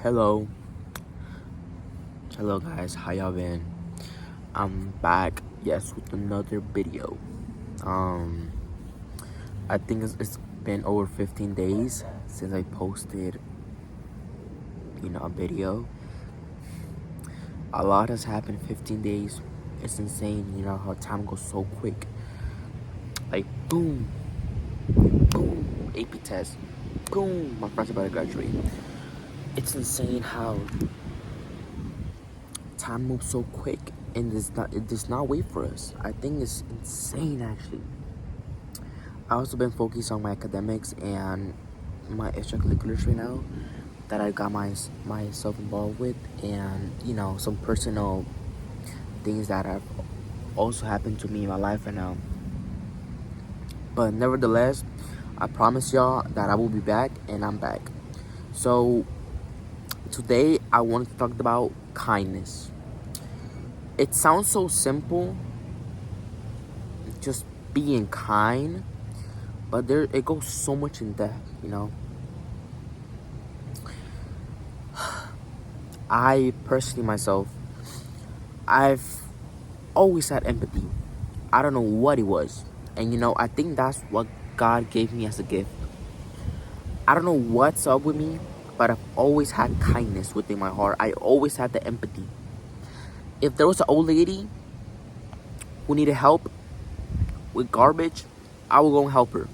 Hello. Hello guys, how y'all been? I'm back, yes, with another video. Um I think it's been over 15 days since I posted, a video. A lot has happened in 15 days. It's insane, how time goes so quick. Like boom, boom, AP test, boom, my friend's about to graduate. It's insane how time moves so quick and it does not wait for us. I think it's insane actually. I also been focused on my academics and my extracurriculars right now that I got myself involved with, and some personal things that have also happened to me in my life right now. But nevertheless, I promise y'all that I will be back, and I'm back. So today I wanted to talk about kindness. It sounds so simple, just being kind, but it goes so much in depth. I personally myself, I've always had empathy. I don't know what it was. And I think that's what God gave me as a gift. I don't know what's up with me, but I've always had kindness within my heart. I always had the empathy. If there was an old lady who needed help with garbage, I would go and help her.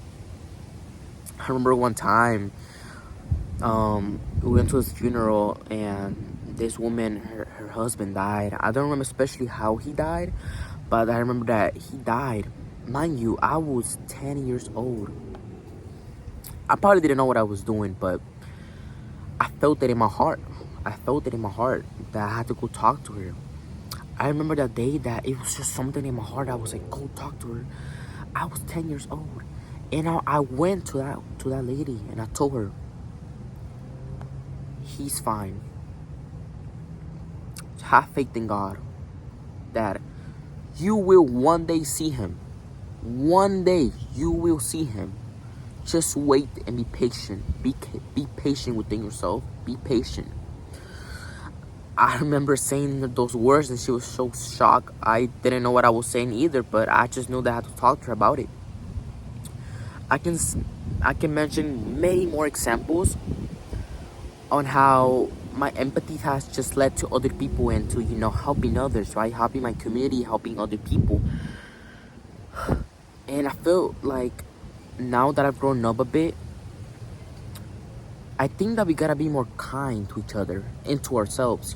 I remember one time, we went to his funeral, and this woman, her husband died. I don't remember especially how he died, but I remember that he died. Mind you, I was 10 years old. I probably didn't know what I was doing, but I felt it in my heart. I felt it in my heart that I had to go talk to her. I remember that day that it was just something in my heart. I was like, go talk to her. I was 10 years old. And I went to that lady and I told her, he's fine. Have faith in God that you will one day see him. One day you will see him. Just wait and be patient. Be patient within yourself. Be patient. I remember saying those words and she was so shocked. I didn't know what I was saying either, but I just knew that I had to talk to her about it. I can mention many more examples on how my empathy has just led to other people and to helping others, right? Helping my community, helping other people. And I feel like now that I've grown up a bit, I think that we gotta be more kind to each other and to ourselves.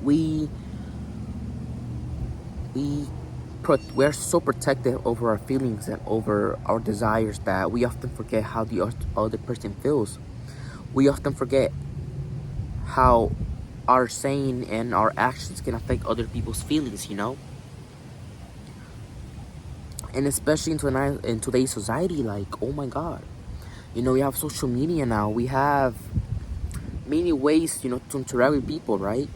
We're so protective over our feelings and over our desires that we often forget how the other person feels. We often forget how our saying and our actions can affect other people's feelings. And especially in today's society, like, oh my God, we have social media now. We have many ways, to interact with people, right?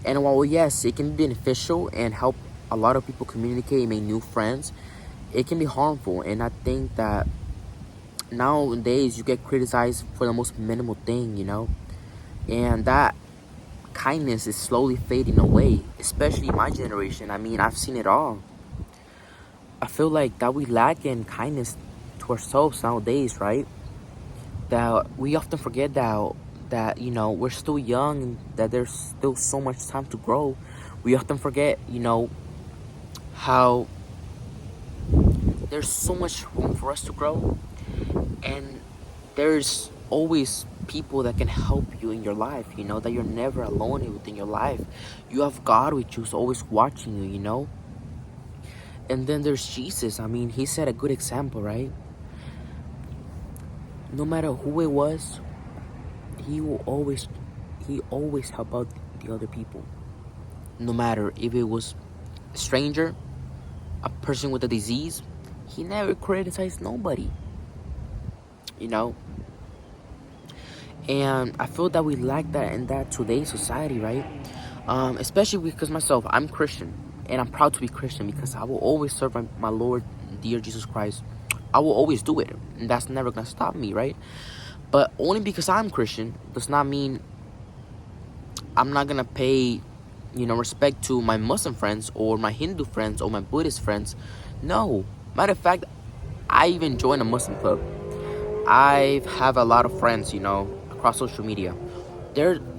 And while yes, it can be beneficial and help a lot of people communicate and make new friends, it can be harmful. And I think that nowadays you get criticized for the most minimal thing, and that kindness is slowly fading away, especially my generation. I mean, I've seen it all. I feel like that we lack in kindness to ourselves nowadays, right? That we often forget that we're still young and that there's still so much time to grow. We often forget how there's so much room for us to grow, and there's always people that can help you in your life, that you're never alone within your life. You have God with you, who's always watching you. And then there's Jesus. I mean, he set a good example, right? No matter who it was, he always help out the other people. No matter if it was a stranger, a person with a disease, he never criticized nobody. And I feel that we lack that in that today's society, right? Especially because myself, I'm Christian, and I'm proud to be Christian because I will always serve my Lord, dear Jesus Christ. I will always do it, and that's never gonna stop me, right? But only because I'm Christian does not mean I'm not gonna pay, respect to my Muslim friends or my Hindu friends or my Buddhist friends. No. Matter of fact, I even joined a Muslim club. I have a lot of friends, across social media.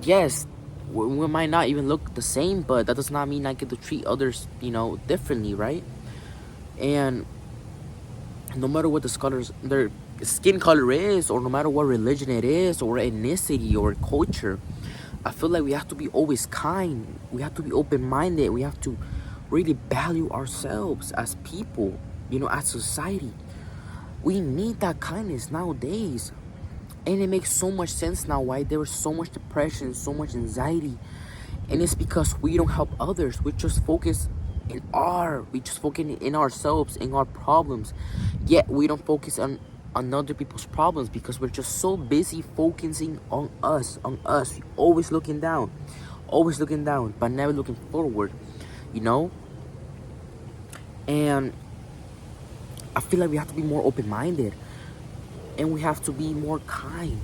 Yes, we might not even look the same, but that does not mean I get to treat others, differently, right? And no matter what their skin color is, or no matter what religion it is, or ethnicity, or culture, I feel like we have to be always kind. We have to be open-minded. We have to really value ourselves as people, as society. We need that kindness nowadays. And it makes so much sense now why there was so much depression, so much anxiety. And it's because we don't help others. We just focus in ourselves, in our problems. Yet we don't focus on other people's problems because we're just so busy focusing on us. Always looking down, but never looking forward, you know? And I feel like we have to be more open-minded. And we have to be more kind.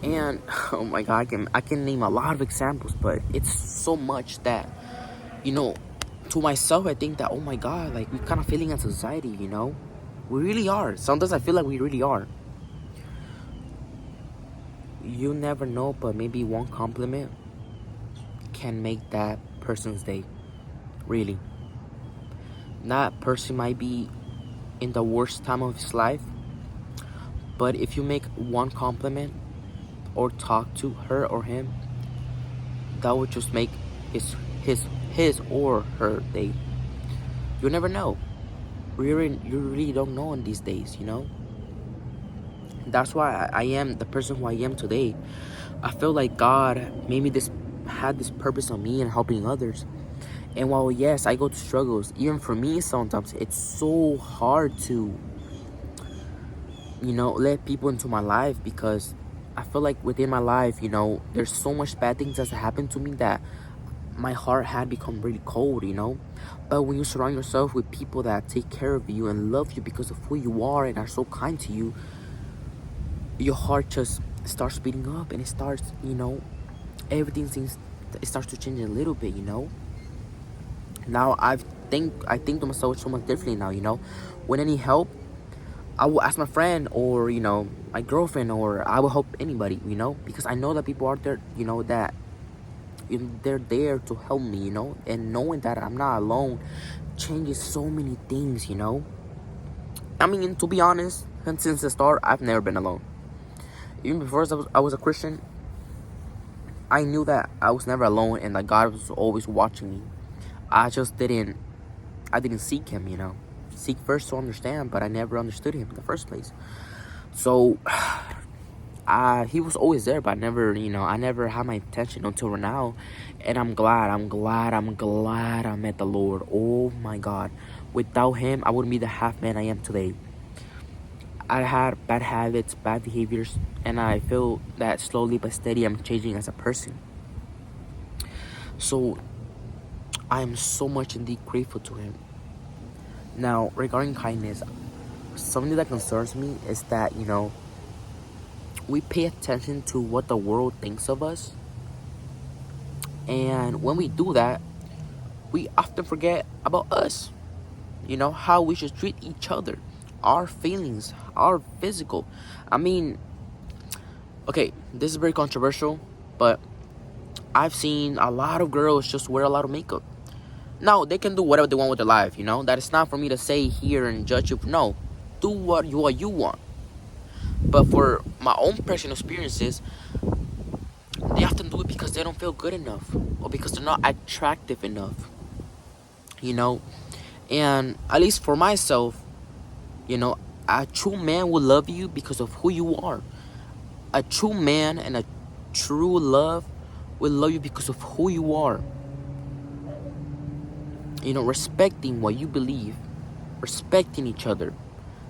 And oh my God, I can name a lot of examples, but it's so much that, to myself, I think that, oh my God, like, we're kind of feeling in society, we really are. Sometimes I feel like we really are. You never know, but maybe one compliment can make that person's day. Really. That person might be in the worst time of his life, but if you make one compliment or talk to her or him, that would just make his or her day. You never know. You really don't know in these days, That's why I am the person who I am today. I feel like God made me had this purpose on me and helping others. And while yes, I go through struggles, even for me sometimes it's so hard to, let people into my life, because I feel like within my life, there's so much bad things that's happened to me that my heart had become really cold, But when you surround yourself with people that take care of you and love you because of who you are and are so kind to you, your heart just starts beating up, and it starts, it starts to change a little bit, Now I think to myself so much differently now, When I need help, I will ask my friend or, my girlfriend, or I will help anybody, Because I know that people are there, that they're there to help me, And knowing that I'm not alone changes so many things, I mean, to be honest, since the start, I've never been alone. Even before I was a Christian, I knew that I was never alone and that God was always watching me. I didn't seek him, Seek first to understand, but I never understood him in the first place. So, he was always there, but I never had my attention until now. And I'm glad I met the Lord. Oh my God. Without him, I wouldn't be the half man I am today. I had bad habits, bad behaviors, and I feel that slowly but steady I'm changing as a person. So I am so much indeed grateful to him. Now, regarding kindness, something that concerns me is that, we pay attention to what the world thinks of us. And when we do that, we often forget about us. How we should treat each other, our feelings, our physical. I mean, okay, this is very controversial, but I've seen a lot of girls just wear a lot of makeup. Now, they can do whatever they want with their life, That is not for me to say here and judge you. No, do what you want. But for my own personal experiences, they often do it because they don't feel good enough, or because they're not attractive enough, And at least for myself, a true man will love you because of who you are. A true man and a true love will love you because of who you are. Respecting what you believe, respecting each other,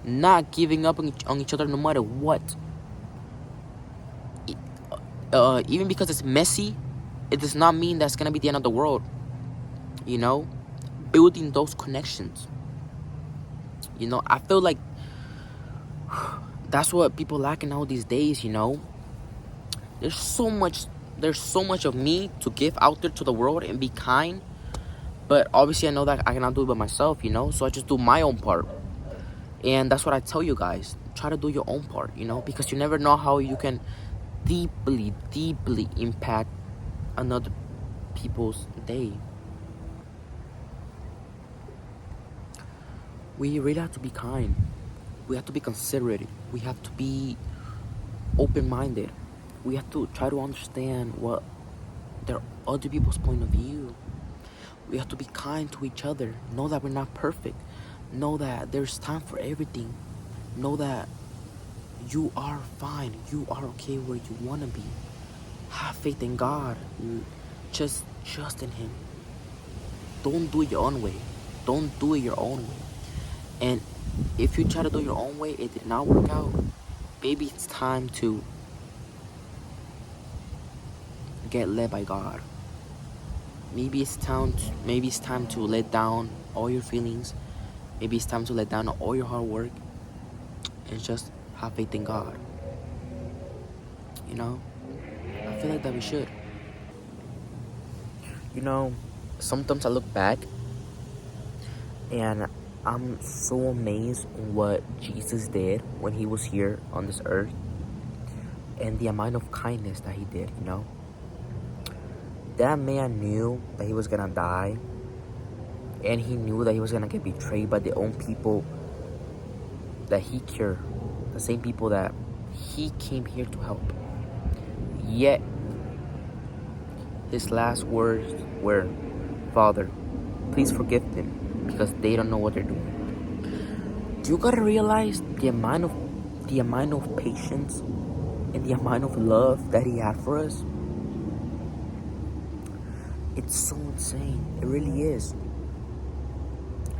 not giving up on each other no matter what. Even because it's messy, it does not mean that's gonna be the end of the world. Building those connections. I feel like That's what people lack now these days, you know. There's so much of me to give out there to the world and be kind. But obviously I know that I cannot do it by myself, you know. So I just do my own part. And that's what I tell you guys. Try to do your own part, you know, because you never know how you can deeply, deeply impact another people's day. We really have to be kind. We have to be considerate. We have to be open-minded. We have to try to understand what their other people's point of view. We have to be kind to each other. Know that we're not perfect. Know that there's time for everything. Know that you are fine. You are okay where you want to be. Have faith in God. Just trust in Him. Don't do it your own way. Don't do it your own way. And if you try to do it your own way, it did not work out, maybe it's time to get led by God. Maybe it's time to let down all your feelings. Maybe it's time to let down all your hard work and just have faith in God. You know, I feel like that we should. You know, sometimes I look back and I'm so amazed on what Jesus did when He was here on this earth and the amount of kindness that He did, you know. That man knew that he was gonna die, and he knew that he was gonna get betrayed by the own people that he cared, the same people that he came here to help. Yet his last words were, "Father, please forgive them because they don't know what they're doing." You gotta realize the amount of patience and the amount of love that He had for us. It's so insane. It really is.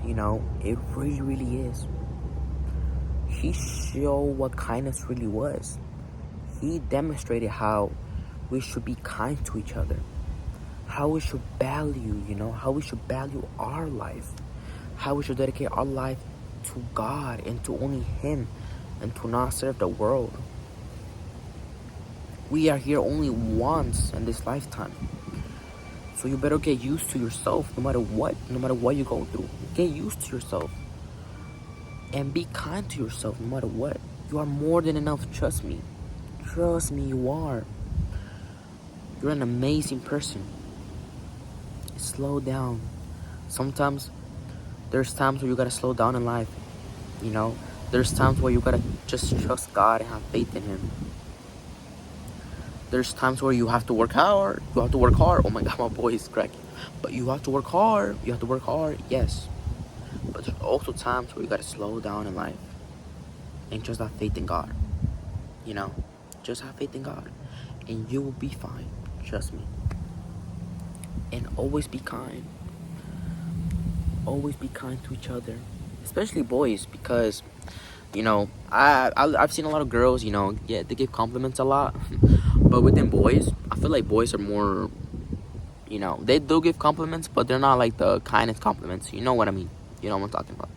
You know, it really, really is. He showed what kindness really was. He demonstrated how we should be kind to each other, how we should value, you know, how we should value our life, how we should dedicate our life to God and to only Him and to not serve the world. We are here only once in this lifetime. So you better get used to yourself no matter what you go through. Get used to yourself. And be kind to yourself no matter what. You are more than enough, trust me. Trust me, you are. You're an amazing person. Slow down. Sometimes there's times where you gotta slow down in life. You know, there's times where you gotta just trust God and have faith in Him. There's times where you have to work hard. You have to work hard. Oh my God, my voice is cracking. But you have to work hard. You have to work hard, yes. But there's also times where you gotta slow down in life and just have faith in God. You know, just have faith in God, and you will be fine. Trust me. And always be kind. Always be kind to each other, especially boys, because you know I've seen a lot of girls. You know, yeah, they give compliments a lot. But within boys, I feel like boys are more, you know, they do give compliments, but they're not like the kindest compliments. You know what I mean? You know what I'm talking about.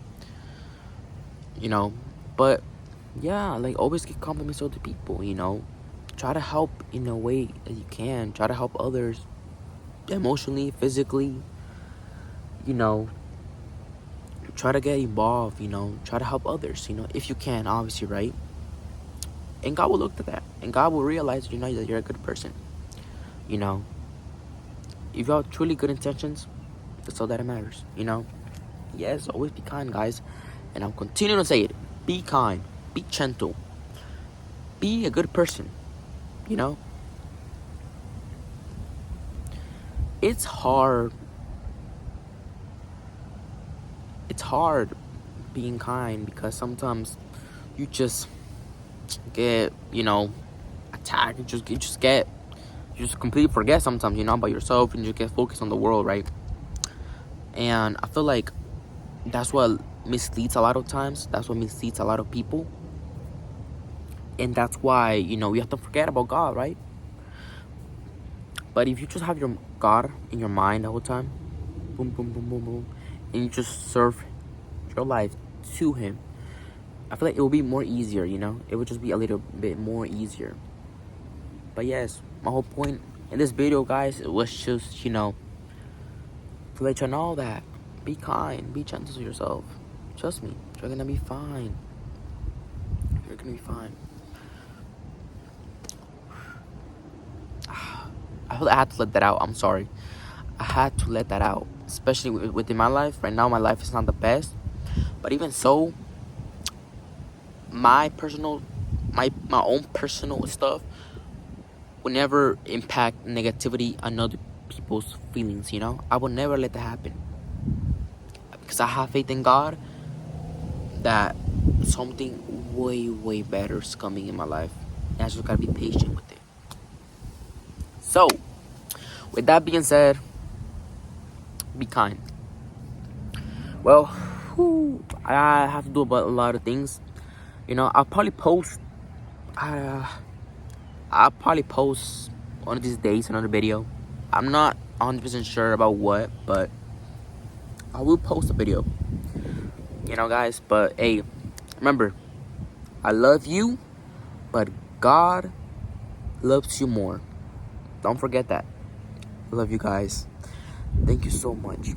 You know, but yeah, like always give compliments to other people, you know. Try to help in a way that you can. Try to help others emotionally, physically, you know. Try to get involved, you know. Try to help others, you know, if you can, obviously, right? And God will look at that. And God will realize, you know, that you're a good person. You know, if you have truly good intentions, that's all that matters, you know. Yes, always be kind, guys. And I'm continuing to say it. Be kind. Be gentle. Be a good person, you know. It's hard. It's hard being kind because sometimes you just get, you know, attacked. You just completely forget sometimes, you know, about yourself, and you get focused on the world, right? And I feel like that's what misleads a lot of times. That's what misleads a lot of people. And that's why, you know, you have to forget about God, right? But if you just have your God in your mind the whole time, boom, boom, boom, boom, boom, and you just serve your life to Him, I feel like it will be more easier, you know? It would just be a little bit more easier. But yes, my whole point in this video, guys, it was just, you know, to let you know that be kind, be gentle to yourself. Trust me, you're gonna be fine. You're gonna be fine. I feel like I had to let that out. I'm sorry. I had to let that out. Especially within my life. Right now, my life is not the best. But even so, my own personal stuff will never impact negativity on other people's feelings, you know? I will never let that happen. Because I have faith in God that something way, way better is coming in my life. And I just gotta be patient with it. So, with that being said, be kind. Well, I have to do a lot of things. You know, I'll probably post one of these days another video. I'm not 100% sure about what, but I will post a video. You know, guys, but hey, remember, I love you, but God loves you more. Don't forget that. I love you guys. Thank you so much.